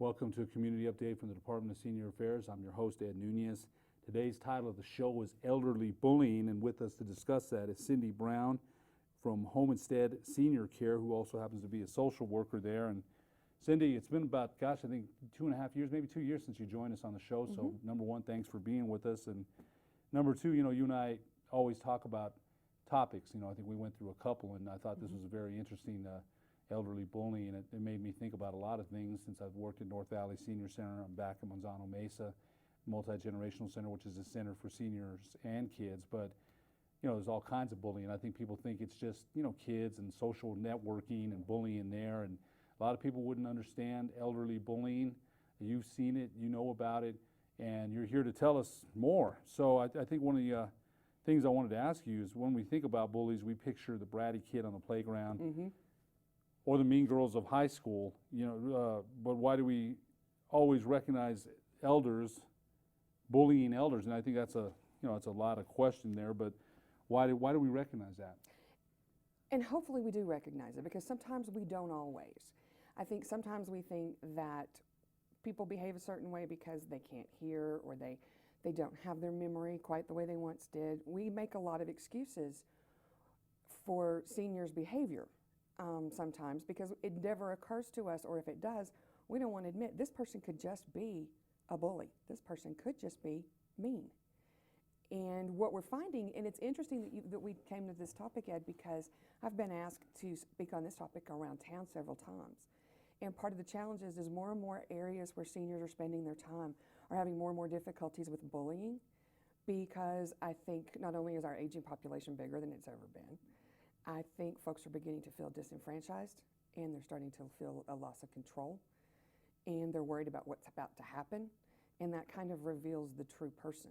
Welcome to a community update from the Department of Senior Affairs. I'm your host, Ed Nunez. Today's title of the show is Elderly Bullying, and with us to discuss that is Cindy Brown from Home Instead Senior Care, who also happens to be a social worker there. And Cindy, it's been about, I think 2.5 years, maybe 2 years since you joined us on the show. So number one, thanks for being with us. And number two, you and I always talk about topics. I think we went through a couple, and I thought this was a very interesting elderly bullying, and it made me think about a lot of things since I've worked at North Valley Senior Center. I'm back at Manzano Mesa Multi-Generational Center, which is a center for seniors and kids. But there's all kinds of bullying. I think people think it's just kids and social networking and bullying there, and a lot of people wouldn't understand elderly bullying. You've seen it, you know about it, and you're here to tell us more. So I think one of the things I wanted to ask you is, when we think about bullies, we picture the bratty kid on the playground. Or the mean girls of high school, but why do we always recognize elders bullying elders? And I think that's it's a lot of question there, but why do we recognize that? And hopefully we do recognize it, because sometimes we don't always. I think sometimes we think that people behave a certain way because they can't hear, or they don't have their memory quite the way they once did. We make a lot of excuses for seniors' behavior. Sometimes, because it never occurs to us, or if it does, we don't want to admit this person could just be a bully. This person could just be mean. And what we're finding, and it's interesting that we came to this topic, Ed, because I've been asked to speak on this topic around town several times. And part of the challenge is more and more areas where seniors are spending their time are having more and more difficulties with bullying, because I think not only is our aging population bigger than it's ever been, I think folks are beginning to feel disenfranchised, and they're starting to feel a loss of control, and they're worried about what's about to happen, and that kind of reveals the true person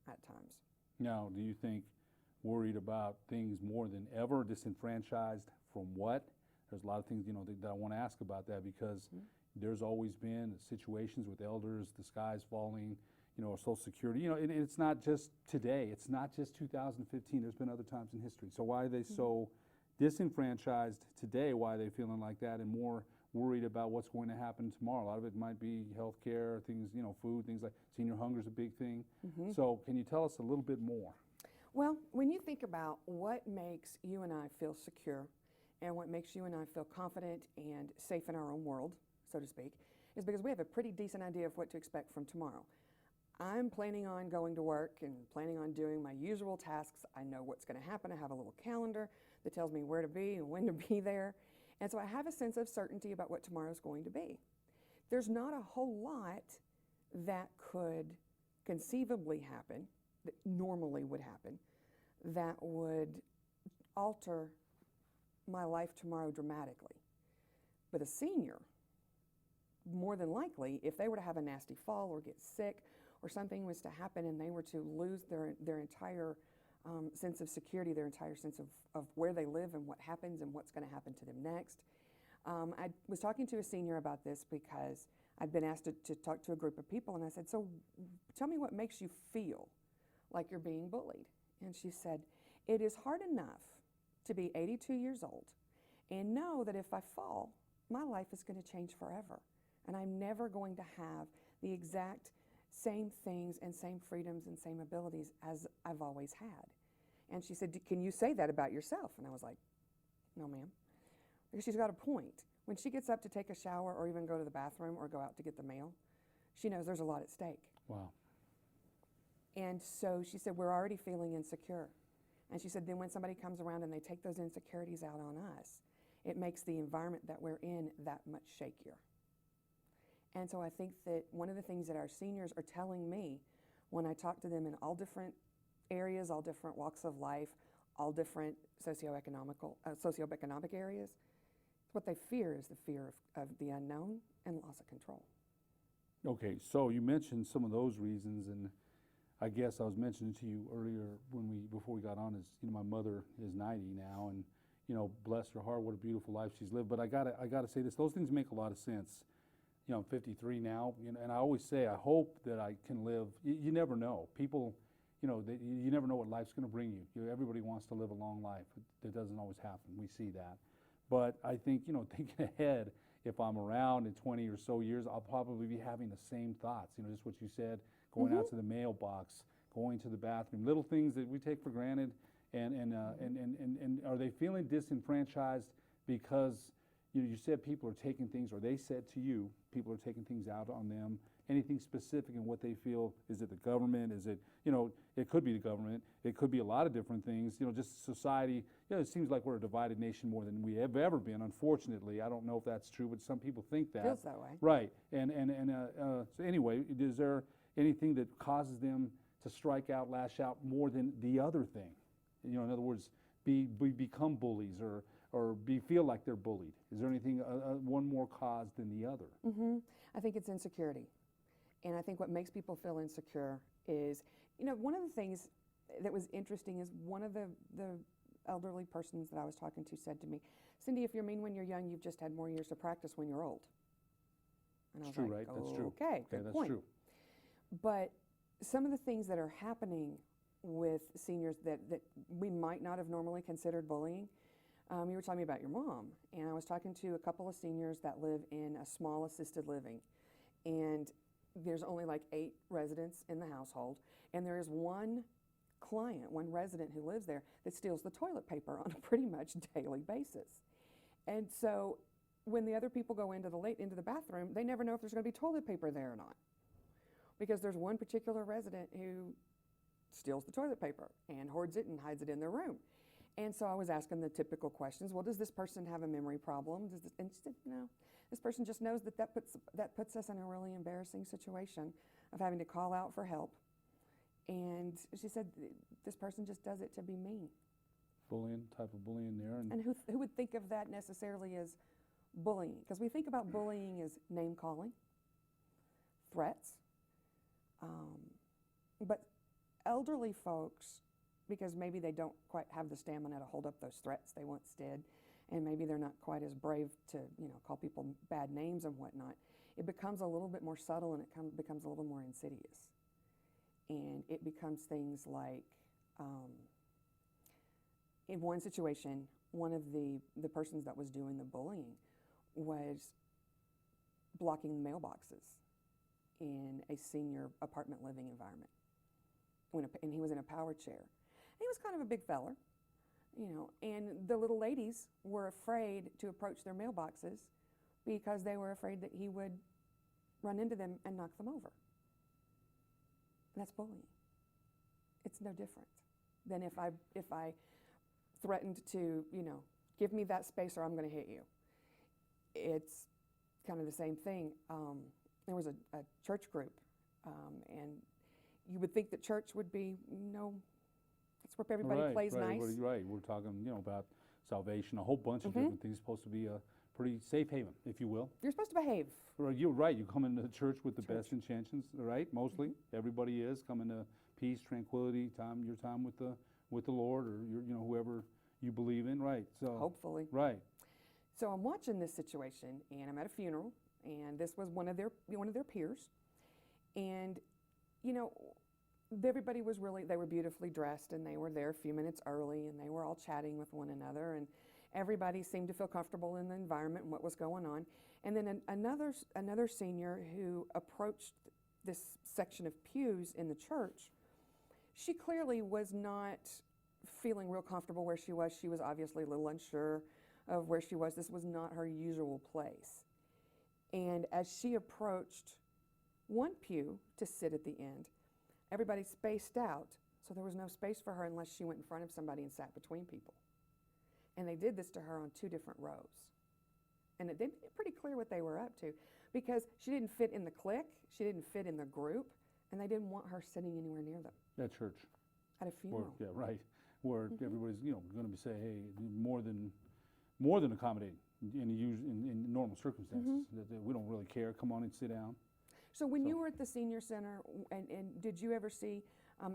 at times. Now, do you think worried about things more than ever? Disenfranchised from what? There's a lot of things that I want to ask about that, because there's always been situations with elders, the sky's falling, Social Security. And it's not just today. It's not just 2015. There's been other times in history. So why are they so disenfranchised today? Why are they feeling like that and more worried about what's going to happen tomorrow? A lot of it might be health care, things, food, things like senior hunger is a big thing. So can you tell us a little bit more? Well, when you think about what makes you and I feel secure, and what makes you and I feel confident and safe in our own world, so to speak, is because we have a pretty decent idea of what to expect from tomorrow. I'm planning on going to work and planning on doing my usual tasks. I know what's going to happen. I have a little calendar that tells me where to be and when to be there. And so I have a sense of certainty about what tomorrow's going to be. There's not a whole lot that could conceivably happen, that normally would happen, that would alter my life tomorrow dramatically. But a senior, more than likely, if they were to have a nasty fall or get sick, or something was to happen and they were to lose their entire sense of security, their entire sense of where they live and what happens and what's going to happen to them next. I was talking to a senior about this because I'd been asked to talk to a group of people, and I said, so tell me what makes you feel like you're being bullied. And she said, it is hard enough to be 82 years old and know that if I fall, my life is going to change forever. And I'm never going to have the exact same things and same freedoms and same abilities as I've always had. And she said, can you say that about yourself? And I was like, no, ma'am. Because she's got a point. When she gets up to take a shower or even go to the bathroom or go out to get the mail, she knows there's a lot at stake. Wow. And so she said, we're already feeling insecure. And she said, then when somebody comes around and they take those insecurities out on us, it makes the environment that we're in that much shakier. And so I think that one of the things that our seniors are telling me when I talk to them in all different areas, all different walks of life, all different socioeconomic areas, what they fear is the fear of the unknown and loss of control. Okay, so you mentioned some of those reasons, and I guess I was mentioning to you earlier before we got on is, my mother is 90 now, and bless her heart, what a beautiful life she's lived. But I gotta say this, those things make a lot of sense. I'm 53 now, and I always say I hope that I can live. You never know. People, you never know what life's going to bring you. Everybody wants to live a long life. That doesn't always happen. We see that. But I think, thinking ahead, if I'm around in 20 or so years, I'll probably be having the same thoughts. You know, just what you said, going out to the mailbox, going to the bathroom, little things that we take for granted. And are they feeling disenfranchised because you said people are taking things, or they said to you, people are taking things out on them? Anything specific in what they feel? Is it the government? Is it, it could be the government. It could be a lot of different things. Just society. It seems like we're a divided nation more than we have ever been, unfortunately. I don't know if that's true, but some people think that. Feels that way. Right. So anyway, is there anything that causes them to strike out, lash out more than the other thing? In other words, become bullies or feel like they're bullied. Is there anything, one more cause than the other? I think it's insecurity. And I think what makes people feel insecure is, one of the things that was interesting is one of the elderly persons that I was talking to said to me, Cindy, if you're mean when you're young, you've just had more years to practice when you're old. And I was true, like, right? That's true. Okay, good that's point. True. But some of the things that are happening with seniors that we might not have normally considered bullying, you were telling me about your mom, and I was talking to a couple of seniors that live in a small assisted living, and there's only like 8 residents in the household, and there is one client, one resident who lives there that steals the toilet paper on a pretty much daily basis. And so when the other people go into the bathroom, they never know if there's going to be toilet paper there or not, because there's one particular resident who steals the toilet paper and hoards it and hides it in their room. And so I was asking the typical questions. Well, does this person have a memory problem? And she said, no. This person just knows that puts us in a really embarrassing situation of having to call out for help. And she said, this person just does it to be mean. Type of bullying there. And who would think of that necessarily as bullying? Because we think about bullying as name calling, threats. But elderly folks, because maybe they don't quite have the stamina to hold up those threats they once did, and maybe they're not quite as brave to, call people bad names and whatnot, it becomes a little bit more subtle, and it becomes a little more insidious. And it becomes things like, in one situation, one of the persons that was doing the bullying was blocking mailboxes in a senior apartment living environment. And he was in a power chair. He was kind of a big feller, and the little ladies were afraid to approach their mailboxes because they were afraid that he would run into them and knock them over. And that's bullying. It's no different than if I threatened to, give me that space or I'm going to hit you. It's kind of the same thing. There was a church group, and you would think that church would be, it's where everybody plays nice. Right. We're talking, about salvation, a whole bunch of different things. It's supposed to be a pretty safe haven, if you will. You're supposed to behave. You're right. You come into the church with the best intentions, right? Mostly, everybody is coming to peace, tranquility, your time with the Lord, or whoever you believe in, right? So hopefully, right. So I'm watching this situation, and I'm at a funeral, and this was one of their peers, and everybody was they were beautifully dressed, and they were there a few minutes early, and they were all chatting with one another, and everybody seemed to feel comfortable in the environment and what was going on. And then another senior who approached this section of pews in the church, she clearly was not feeling real comfortable where she was. She was obviously a little unsure of where she was. This was not her usual place. And as she approached one pew to sit at the end, everybody spaced out, so there was no space for her unless she went in front of somebody and sat between people. And they did this to her on 2 different rows. And they made it pretty clear what they were up to, because she didn't fit in the clique, she didn't fit in the group, and they didn't want her sitting anywhere near them. At church. At a funeral. Yeah, right. Where everybody's, going to be saying, hey, more than accommodating in normal circumstances. That we don't really care. Come on and sit down. So when you were at the senior center, and did you ever see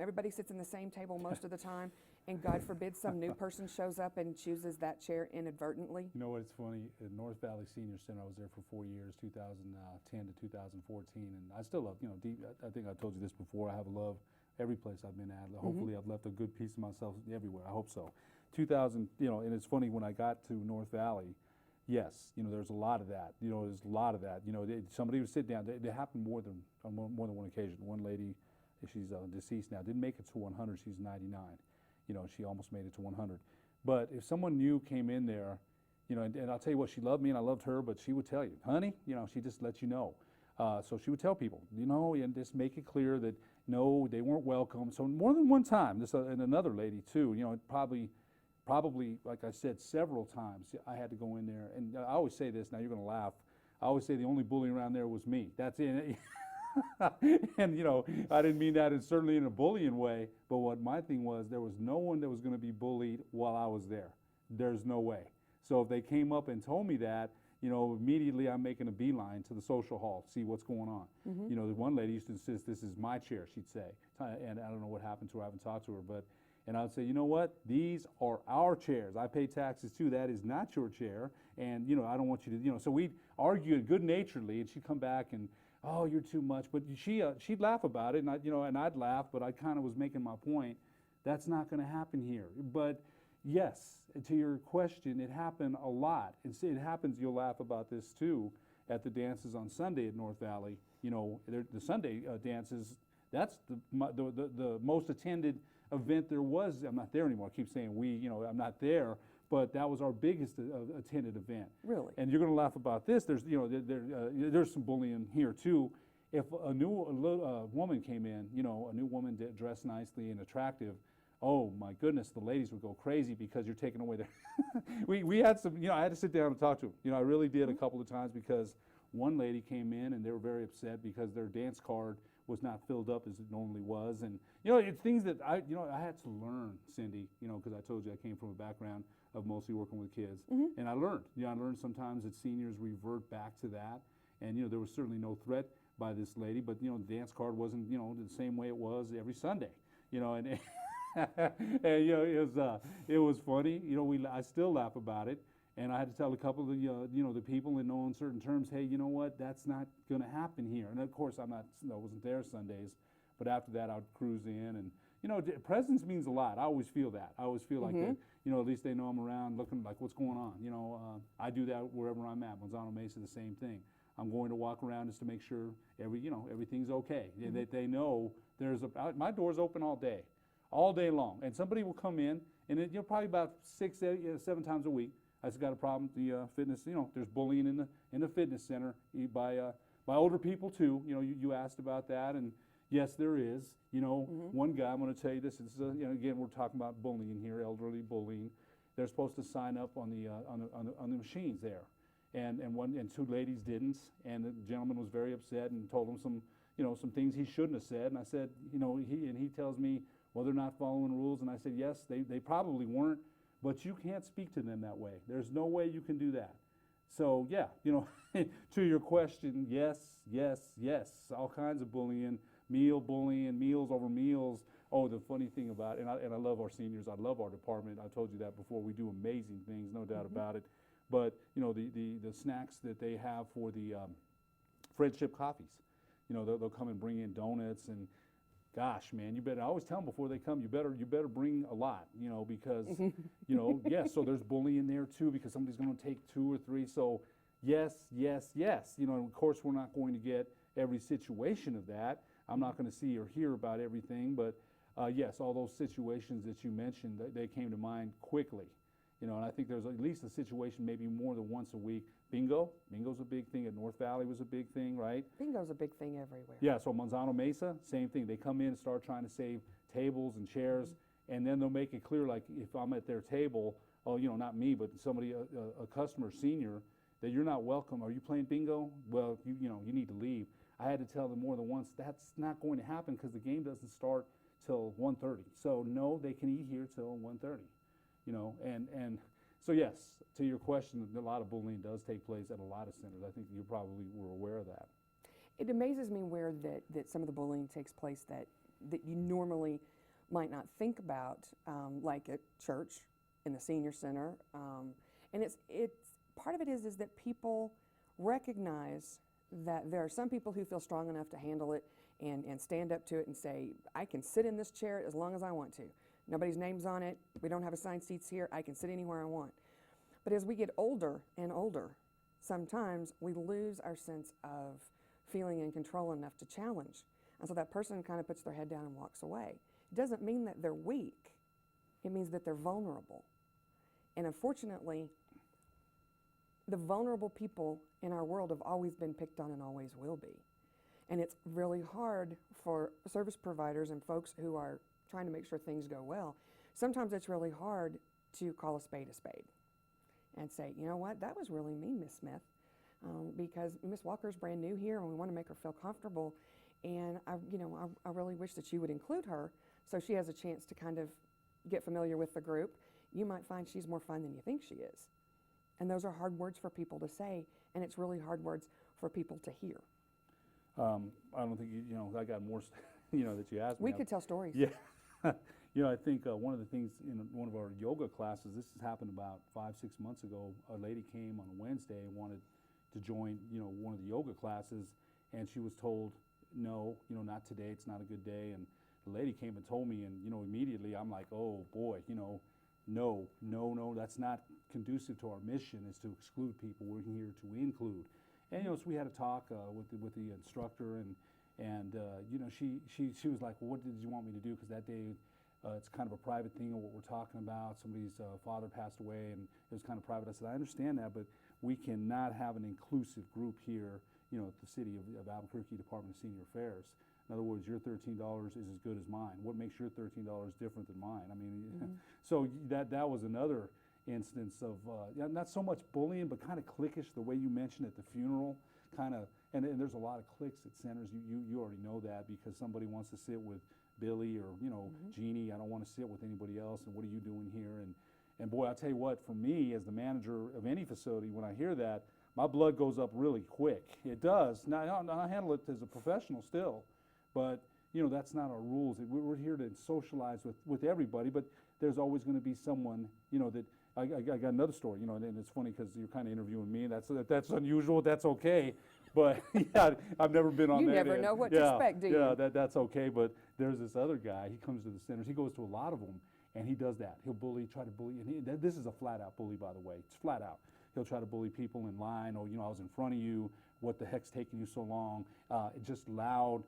everybody sits in the same table most of the time, and God forbid some new person shows up and chooses that chair inadvertently? You know what, it's funny, at North Valley Senior Center, I was there for 4 years, 2010 to 2014, and I still love, deep, I think I told you this before, I have a love every place I've been at. Hopefully I've left a good piece of myself everywhere, I hope so. And it's funny, when I got to North Valley, Yes, there's a lot of that. There's a lot of that. Somebody would sit down. It happened on more than one occasion. One lady, she's deceased now, didn't make it to 100. She's 99. She almost made it to 100. But if someone new came in there, and I'll tell you what, she loved me and I loved her, but she would tell you, honey, she just let you know. So she would tell people, and just make it clear that no, they weren't welcome. So more than one time, and another lady too, probably, like I said, several times I had to go in there. And I always say this, now you're going to laugh. I always say the only bully around there was me. That's it. And, I didn't mean that certainly in a bullying way, but what my thing was, there was no one that was going to be bullied while I was there. There's no way. So if they came up and told me that, immediately I'm making a beeline to the social hall, see what's going on. The one lady used to insist, this is my chair, she'd say. And I don't know what happened to her, I haven't talked to her, and I would say, you know what? These are our chairs. I pay taxes too. That is not your chair. And, I don't want you to, so we'd argue good-naturedly, and she'd come back and, oh, you're too much. But she'd laugh about it, and I'd laugh, but I kind of was making my point. That's not going to happen here. But yes, to your question, it happened a lot. It happens, you'll laugh about this too, at the dances on Sunday at North Valley. The Sunday dances, that's the most attended event there was. I'm not there anymore. I keep saying we, I'm not there, but that was our biggest attended event. Really? And you're going to laugh about this. There's, there's some bullying here too. If a new woman came in, a new woman dressed nicely and attractive, oh my goodness, the ladies would go crazy because you're taking away their. we had some, I had to sit down and talk to them. I really did a couple of times because one lady came in and they were very upset because their dance card was not filled up as it normally was. And, it's things that I had to learn, Cindy, because I told you I came from a background of mostly working with kids. And I learned, I learned sometimes that seniors revert back to that. And, there was certainly no threat by this lady, but, the dance card wasn't, the same way it was every Sunday, and, and it was funny. I still laugh about it. And I had to tell a couple of the people in no uncertain terms, hey, you know what, that's not going to happen here. And of course, I wasn't there Sundays, but after that, I'd cruise in. And, presence means a lot. I always feel that. I always feel like that, at least they know I'm around looking like what's going on. I do that wherever I'm at. Manzano Mesa, the same thing. I'm going to walk around just to make sure everything's okay. They know my door's open all day long. And somebody will come in, and probably about 6, 7 times a week. I just got a problem with the fitness. There's bullying in the fitness center by older people too. You asked about that, and yes, there is. One guy. I'm going to tell you this. It's again, we're talking about bullying here, elderly bullying. They're supposed to sign up on the machines there, and 2 ladies didn't, and the gentleman was very upset and told him some things he shouldn't have said. And I said, he tells me, well, they're not following rules, and I said, yes, they probably weren't. But you can't speak to them that way. There's no way you can do that. So yeah, to your question, yes, all kinds of bullying, meals over meals. Oh, the funny thing about it, and I love our seniors. I love our department. I told you that before. We do amazing things, no doubt about it. But the snacks that they have for the friendship coffees, they'll come and bring in donuts and. Gosh, man, you better. I always tell them before they come, you better bring a lot, because, yes. So there's bullying there too, because somebody's going to take 2 or 3. So, yes. Of course, we're not going to get every situation of that. I'm not going to see or hear about everything, but yes, all those situations that you mentioned, they came to mind quickly. And I think there's at least a situation maybe more than once a week. Bingo's a big thing. At North Valley was a big thing, right? Bingo's a big thing everywhere. Yeah, so Manzano Mesa, same thing. They come in and start trying to save tables and chairs, and then they'll make it clear, like if I'm at their table, oh, not me, but somebody, a customer, senior, that you're not welcome. Are you playing bingo? Well, you need to leave. I had to tell them more than once, that's not going to happen because the game doesn't start till 1:30. So no, they can eat here till 1:30. And so yes, to your question, a lot of bullying does take place at a lot of centers. I think you probably were aware of that. It amazes me where that some of the bullying takes place that you normally might not think about, like at church, in the senior center, and it's part of it is that people recognize that there are some people who feel strong enough to handle it and stand up to it and say, I can sit in this chair as long as I want to. Nobody's name's on it. We don't have assigned seats here. I can sit anywhere I want. But as we get older and older, sometimes we lose our sense of feeling in control enough to challenge. And so that person kind of puts their head down and walks away. It doesn't mean that they're weak. It means that they're vulnerable. And unfortunately, the vulnerable people in our world have always been picked on and always will be. And it's really hard for service providers and folks who are trying to make sure things go well. Sometimes it's really hard to call a spade and say, you know what, that was really mean, Miss Smith, because Miss Walker's brand new here and we want to make her feel comfortable. And I really wish that you would include her so she has a chance to kind of get familiar with the group. You might find she's more fun than you think she is. And those are hard words for people to say, and it's really hard words for people to hear. I don't think I got more, that you asked me. We could tell stories. Yeah. I think one of the things in one of our yoga classes, this has happened about 5-6 months ago, a lady came on a Wednesday and wanted to join, one of the yoga classes, and she was told, no, not today, it's not a good day. And the lady came and told me, and, immediately I'm like, oh boy, no, that's not conducive to our mission, is to exclude people. We're here to include. And, so we had a talk with the instructor, and she was like, well, what did you want me to do? Because that day, it's kind of a private thing of what we're talking about. Somebody's father passed away, and it was kind of private. I said, I understand that, but we cannot have an inclusive group here, at the city of Albuquerque Department of Senior Affairs. In other words, your $13 is as good as mine. What makes your $13 different than mine? I mean, so that was another instance of not so much bullying, but kind of cliquish, the way you mentioned at the funeral, kind of. And there's a lot of cliques at centers. You already know that, because somebody wants to sit with Billy or Jeannie. I don't want to sit with anybody else. And what are you doing here? And boy, I'll tell you what. For me, as the manager of any facility, when I hear that, my blood goes up really quick. It does. Now I handle it as a professional still, but that's not our rules. We're here to socialize with everybody. But there's always going to be someone that. I got another story, and it's funny because you're kind of interviewing me. That's unusual. That's okay, but yeah, I've never been on that. You never know what to expect, do you? Yeah, that's okay. But there's this other guy. He comes to the centers. He goes to a lot of them, and he does that. He'll try to bully, and this is a flat-out bully, by the way. It's flat out. He'll try to bully people in line. Oh, I was in front of you. What the heck's taking you so long? Just loud,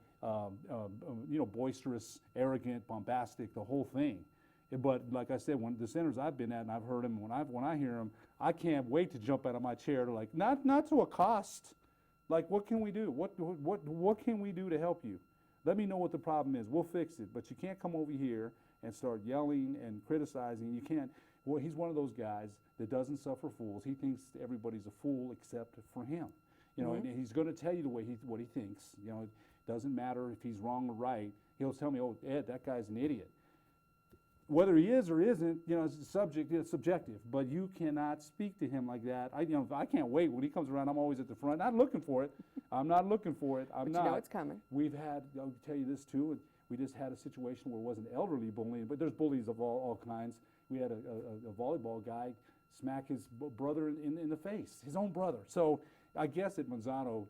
boisterous, arrogant, bombastic, the whole thing. But like I said, when the centers I've been at, and I've heard them, when I hear them, I can't wait to jump out of my chair to not to accost. Like, what can we do? What can we do to help you? Let me know what the problem is. We'll fix it. But you can't come over here and start yelling and criticizing. You can't. Well, he's one of those guys that doesn't suffer fools. He thinks everybody's a fool except for him. And he's going to tell you what he thinks. It doesn't matter if he's wrong or right. He'll tell me, oh, Ed, that guy's an idiot. Whether he is or isn't, it's subjective. But you cannot speak to him like that. I can't wait. When he comes around, I'm always at the front, not looking for it. I'm not looking for it. I'm but not. It's coming. We've had, I'll tell you this too, we just had a situation where it wasn't elderly bullying, but there's bullies of all kinds. We had a volleyball guy smack his brother in the face, his own brother. So I guess at Manzano,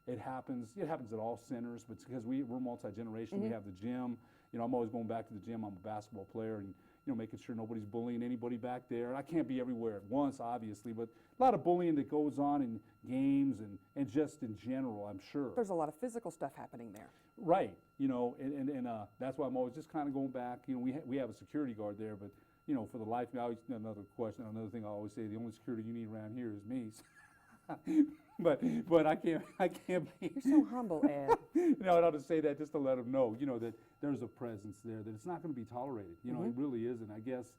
it happens. It happens at all centers, but because we're multi-generation, we have the gym. I'm always going back to the gym. I'm a basketball player, and making sure nobody's bullying anybody back there. I can't be everywhere at once, obviously, but a lot of bullying that goes on in games and just in general, I'm sure. There's a lot of physical stuff happening there. Right, and that's why I'm always just kind of going back. We have a security guard there, but for the life of me, another thing I always say: the only security you need around here is me. but I can't be. You're so humble, Ed. I'll just say that just to let them know, that there's a presence there, that it's not going to be tolerated. It really isn't. I guess,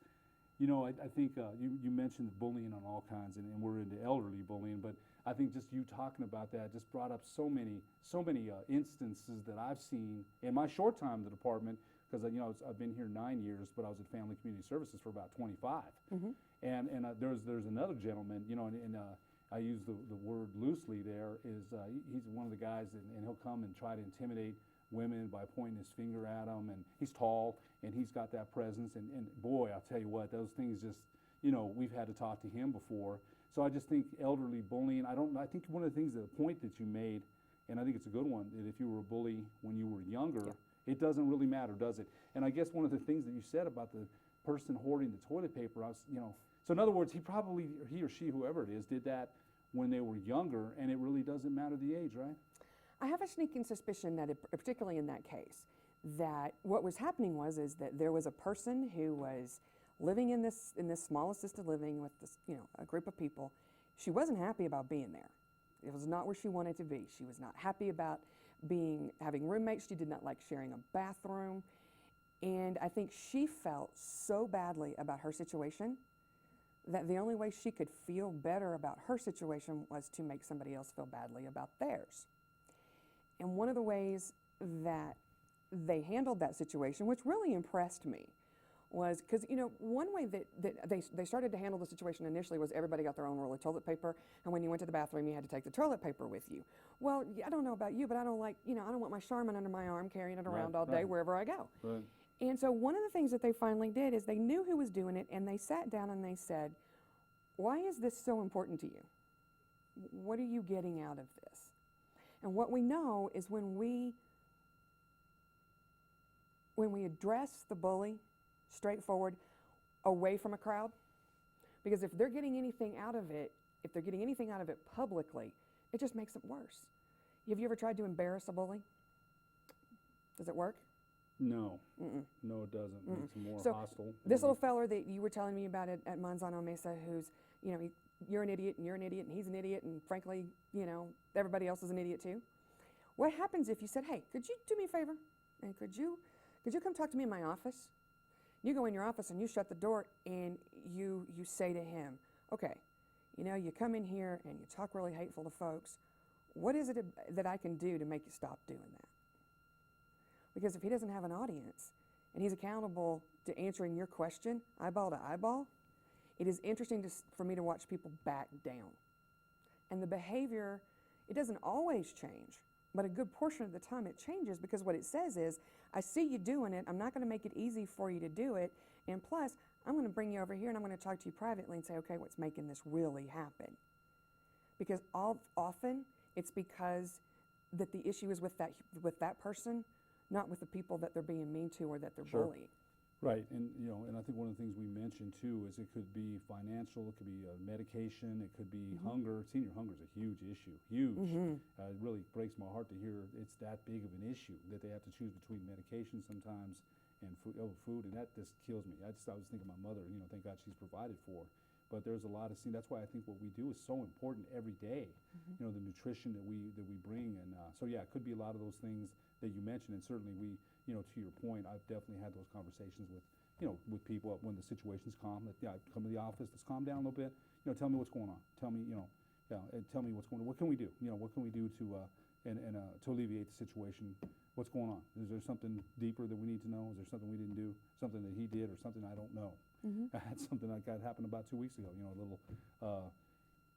I think you mentioned bullying on all kinds, and we're into elderly bullying, but I think just you talking about that just brought up so many instances that I've seen in my short time in the department, because I've been here 9 years, but I was at Family Community Services for about 25. And there's another gentleman, and I use the word loosely there, he's one of the guys, and he'll come and try to intimidate women by pointing his finger at them, and he's tall, and he's got that presence, and boy, I'll tell you what, those things just, we've had to talk to him before. So I just think elderly bullying, I think one of the things, the point that you made, and I think it's a good one, that if you were a bully when you were younger, it doesn't really matter, does it? And I guess one of the things that you said about the person hoarding the toilet paper, So in other words, he or she, whoever it is, did that when they were younger, and it really doesn't matter the age, right? I have a sneaking suspicion that, particularly in that case, that what was happening is that there was a person who was living in this small assisted living with this, a group of people. She wasn't happy about being there. It was not where she wanted to be. She was not happy about having roommates. She did not like sharing a bathroom. And I think she felt so badly about her situation that the only way she could feel better about her situation was to make somebody else feel badly about theirs. And one of the ways that they handled that situation, which really impressed me, was because, one way that they started to handle the situation initially was everybody got their own roll of toilet paper, and when you went to the bathroom, you had to take the toilet paper with you. Well, I don't know about you, but I don't like, I don't want my Charmin under my arm carrying it around all day wherever I go. Right. And so one of the things that they finally did is they knew who was doing it, and they sat down and they said, why is this so important to you? What are you getting out of this? And what we know is when we address the bully straightforward, away from a crowd, because if they're getting anything out of it, publicly, it just makes it worse. Have you ever tried to embarrass a bully? Does it work? No. No, it doesn't. It makes it more hostile. This little feller that you were telling me about at Manzano Mesa, who's, you're an idiot, and you're an idiot, and he's an idiot, and frankly, everybody else is an idiot too. What happens if you said, hey, could you do me a favor? And could you come talk to me in my office? You go in your office and you shut the door and you say to him, okay, you come in here and you talk really hateful to folks. What is it that I can do to make you stop doing that? Because if he doesn't have an audience and he's accountable to answering your question eyeball to eyeball, it is interesting for me to watch people back down. And the behavior, it doesn't always change, but a good portion of the time it changes, because what it says is, I see you doing it, I'm not going to make it easy for you to do it, and plus, I'm going to bring you over here and I'm going to talk to you privately and say, okay, what's making this really happen? Because often it's because that the issue is with that person, not with the people that they're being mean to or that they're bullying. Right, and and I think one of the things we mentioned too is it could be financial, it could be medication, it could be hunger. Senior hunger is a huge issue, huge. It really breaks my heart to hear it's that big of an issue that they have to choose between medication sometimes and food, and that just kills me. I was thinking of my mother. Thank God she's provided for. But there's a lot of that's why I think what we do is so important every day. The nutrition that we bring, and so yeah, it could be a lot of those things that you mentioned, and certainly we, to your point, I've definitely had those conversations with, with people when the situation's calm. That come to the office, let's calm down a little bit. Tell me what's going on. Tell me, tell me what's going on. What can we do? What can we do to to alleviate the situation? What's going on? Is there something deeper that we need to know? Is there something we didn't do? Something that he did, or something I don't know? I had something like that happen about 2 weeks ago. A little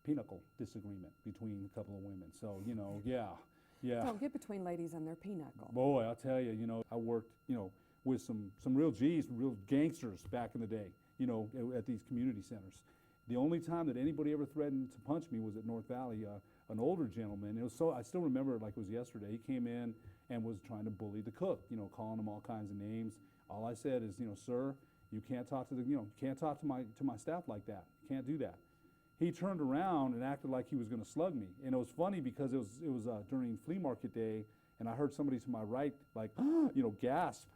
pinnacle disagreement between a couple of women. So yeah. Don't get between ladies and their pinnacle. Boy, I'll tell you, I worked, with some real G's, real gangsters back in the day, at these community centers. The only time that anybody ever threatened to punch me was at North Valley. An older gentleman, I still remember it like it was yesterday. He came in and was trying to bully the cook, calling him all kinds of names. All I said is, sir, you can't talk to my staff like that. You can't do that. He turned around and acted like he was going to slug me, and it was funny because it was during flea market day, and I heard somebody to my right like gasp,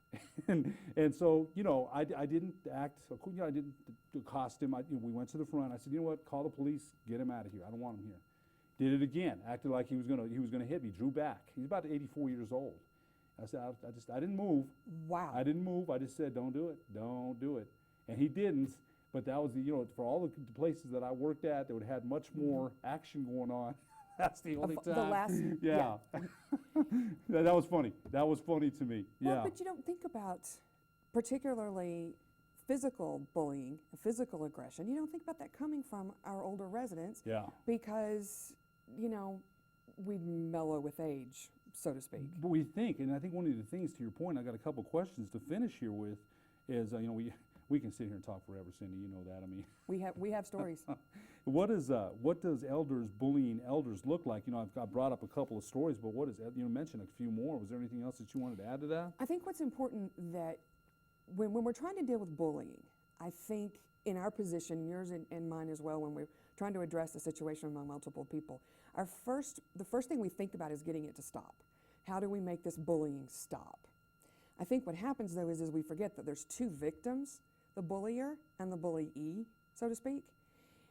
and so I didn't act, I didn't accost him. We went to the front. I said, you know what, call the police, get him out of here. I don't want him here. Did it again, acted like he was gonna hit me. Drew back. He's about 84 years old. I said, I didn't move. Wow. I didn't move. I just said, don't do it, and he didn't. But that was for all the places that I worked at that would have had much more action going on. That's the only time. The last, yeah. That was funny. That was funny to me. Well, yeah. but you don't think about particularly physical bullying, physical aggression. You don't think about that coming from our older residents. Yeah. Because, we mellow with age, so to speak. But we think, and I think one of the things, to your point, I got a couple questions to finish here with, is we can sit here and talk forever, Cindy. You know that. I mean, we have stories. What does elders bullying elders look like? I've brought up a couple of stories, but what is mentioned a few more. Was there anything else that you wanted to add to that? I think what's important that when we're trying to deal with bullying, I think in our position, yours and mine as well, when we're trying to address a situation among multiple people, the first thing we think about is getting it to stop. How do we make this bullying stop? I think what happens though is we forget that there's two victims, the bullier and the bullyee, so to speak,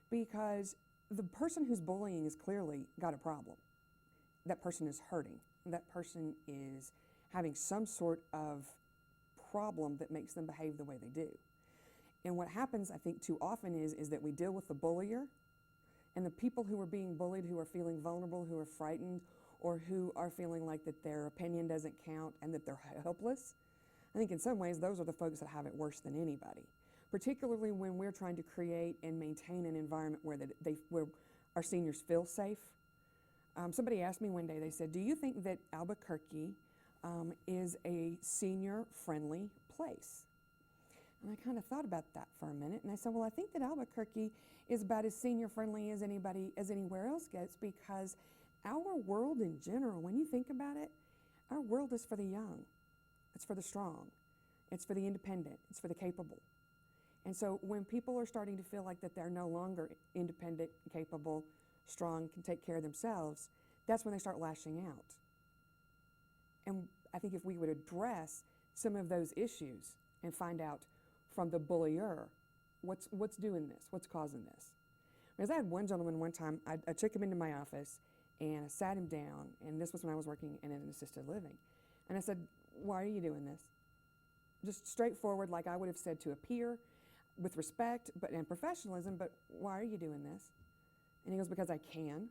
because the person who's bullying has clearly got a problem. That person is hurting. That person is having some sort of problem that makes them behave the way they do. And what happens, I think, too often is that we deal with the bullier, and the people who are being bullied, who are feeling vulnerable, who are frightened, or who are feeling like that their opinion doesn't count and that they're helpless. I think in some ways those are the folks that have it worse than anybody, particularly when we're trying to create and maintain an environment where where our seniors feel safe. Somebody asked me one day, they said, do you think that Albuquerque is a senior-friendly place? And I kind of thought about that for a minute, and I said, well, I think that Albuquerque is about as senior-friendly as anywhere else gets, because our world in general, when you think about it, our world is for the young. It's for the strong. It's for the independent. It's for the capable. And so when people are starting to feel like that they're no longer independent, capable, strong, can take care of themselves, that's when they start lashing out. And I think if we would address some of those issues and find out from the bullier, what's doing this? What's causing this? Because I had one gentleman one time, I took him into my office and I sat him down, and this was when I was working in an assisted living. And I said, why are you doing this? Just straightforward, like I would have said to a peer, with respect and professionalism, but why are you doing this? And he goes, because I can.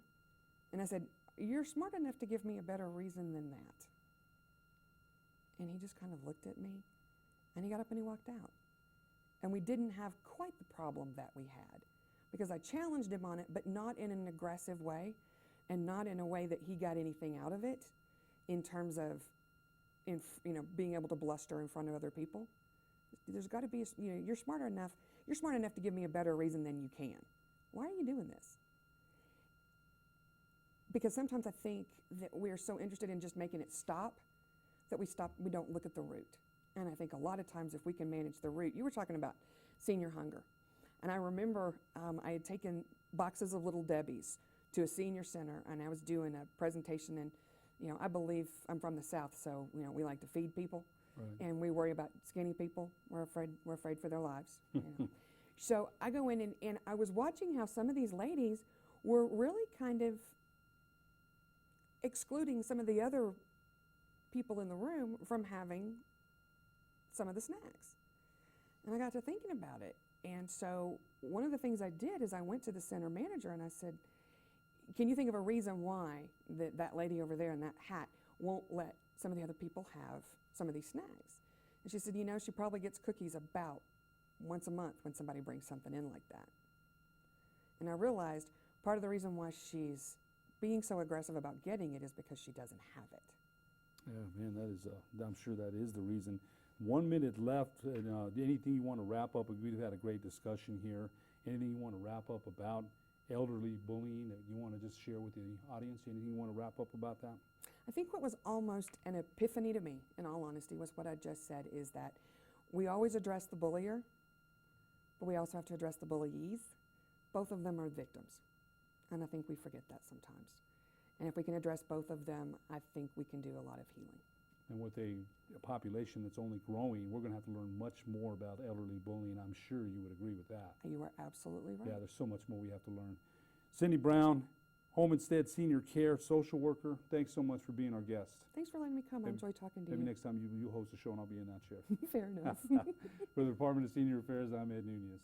And I said, you're smart enough to give me a better reason than that. And he just kind of looked at me, and he got up and he walked out. And we didn't have quite the problem that we had, because I challenged him on it, but not in an aggressive way, and not in a way that he got anything out of it in terms of being able to bluster in front of other people. There's got to be, you're smart enough to give me a better reason than you can. Why are you doing this? Because sometimes I think that we're so interested in just making it stop that we don't look at the root. And I think a lot of times if we can manage the root, you were talking about senior hunger. And I remember I had taken boxes of Little Debbie's to a senior center, and I was doing a presentation, and I believe I'm from the South, so we like to feed people. Right. And we worry about skinny people. We're afraid for their lives. So I go in and I was watching how some of these ladies were really kind of excluding some of the other people in the room from having some of the snacks. And I got to thinking about it. And so one of the things I did is I went to the center manager and I said, can you think of a reason why that lady over there in that hat won't let some of the other people have some of these snacks? And she said, she probably gets cookies about once a month when somebody brings something in like that. And I realized part of the reason why she's being so aggressive about getting it is because she doesn't have it. Yeah, man, that is, I'm sure that is the reason. 1 minute left. Anything you want to wrap up? We've had a great discussion here. Anything you want to wrap up about elderly bullying that you want to just share with the audience? Anything you want to wrap up about that? I think what was almost an epiphany to me, in all honesty, was what I just said, is that we always address the bullier, but we also have to address the bullies. Both of them are victims, and I think we forget that sometimes. And if we can address both of them, I think we can do a lot of healing. And with a population that's only growing, we're going to have to learn much more about elderly bullying. I'm sure you would agree with that. You are absolutely right. Yeah, there's so much more we have to learn. Cindy Brown, Homestead Senior Care Social Worker, thanks so much for being our guest. Thanks for letting me come. I enjoy talking to you. Maybe next time you host a show and I'll be in that chair. Fair enough. For the Department of Senior Affairs, I'm Ed Nunez.